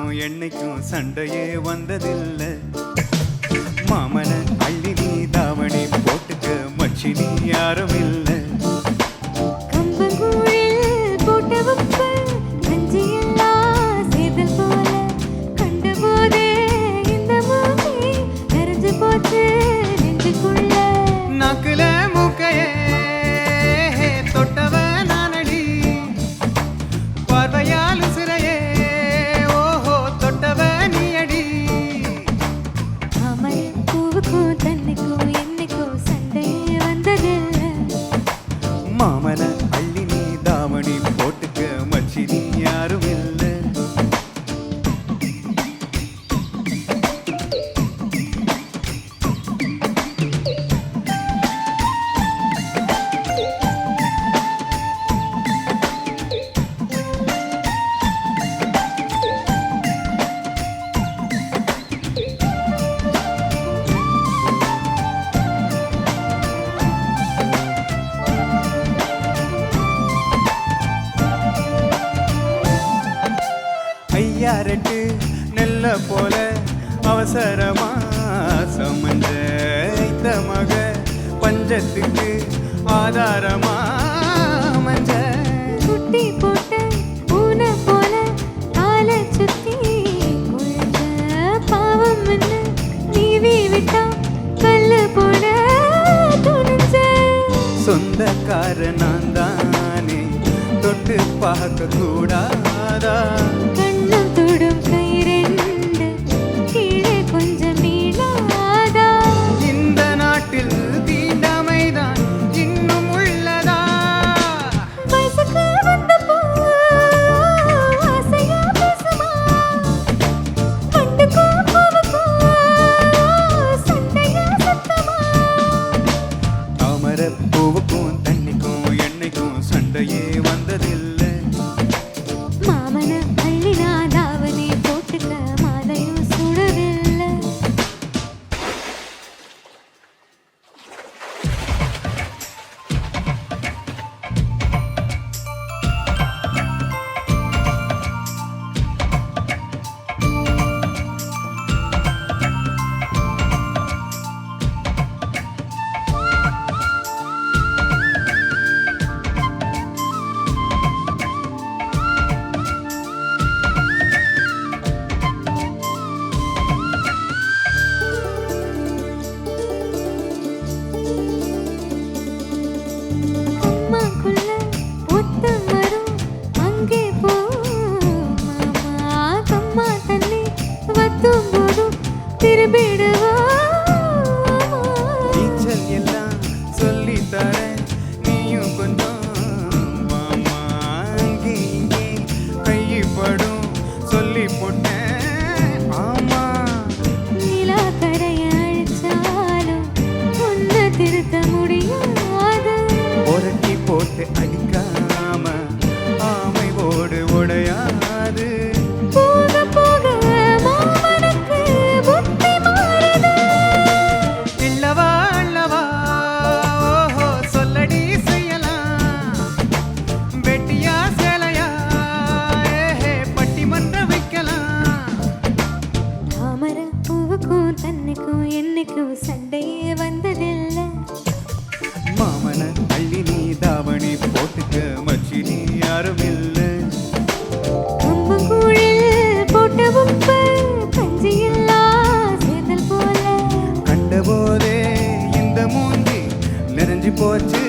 தண்ணிக்கும் எண்ணெய்க்கும் சண்டையே வந்ததில்லை. மாமன அள்ளி நீ தாவணி போட்டுக்க மச்சி நீ யாரும் இல்லை. நாக்குல மூக்கையே தொட்டவ நானடி, பார்வையால் சிறையே ஓஹோ தொட்டவ நீ அடி. மாமன அள்ளி நீ தாவணி போட்டுக்க மச்சி நீ யாரும் இல்லை. ஐயாரெட்டு நெல்ல போல அவசரமா சமஞ்ச ஐத்த மக பஞ்சத்துக்கு ஆதாரமா மஞ்ச குட்டி போட்ட பூனை போல காலை சுத்தி பாவம் நீவி விட்டா கல்லு போட துணிஞ்ச. சொந்தக்கார நான் தானே தொட்டு பார்க்க கூடாதா? கண்ணம் தொடும் கை ரெண்டு கீழே கொஞ்சம் நீளாதா? இந்த நாட்டில் தீண்டாமைதான் இன்னும் உள்ளதா? வயசுக்கு வந்த பூ ஆசையா பேசுமா? பண்டுக்கும் பூவுக்கும் சண்டையா சத்தமா? தாமர பூவுக்கும் தண்ணிக்கும் எண்ணெய்க்கும் சண்டையே வந்ததில்லை. மாமன அள்ளினா தாவணி போட்டுக்க மாலையும் சுடவில்லை. அம்மாக்குள்ள ஒத்த மரம் அங்கே போ மாமா, கம்மா தண்ணி வத்தும் போதும் திரும்பிடுவா. நீச்சல் எல்லாம் சொல்லி தரேன் நீயும் கொஞ்சம் வாமா. அங்கே இங்கே கைப்படும் சொல்லி போட்டேன் ஆமா. நிலா கரைய அழிச்சாலும் உன்னை திருத்த முடியாது. புரட்டி போட்டு அடிக்காம ஆமை ஓடு உடையாது. போக போக மாமனுக்கு புத்தி மாறுது. இல்லவா அல்லவா ஓஹோ சொல்லடி செய்யலாம். வெட்டியா சேலையா ஏஹே பட்டிமன்ற வைக்கலாம். தாமர பூவுக்கும் தண்ணிக்கும் என்னைக்கும் சண்டையே வந்ததில்லை. மாமன அள்ளி நீ தாவணி போட்டுக்க மச்சி நீ யாரும் இல்லை. கம்பங்கூழில் போட்ட உப்பு கஞ்சியில்லா சேதல் போல. கண்டபோதே இந்த மூஞ்சி நிறைஞ்சு போச்சு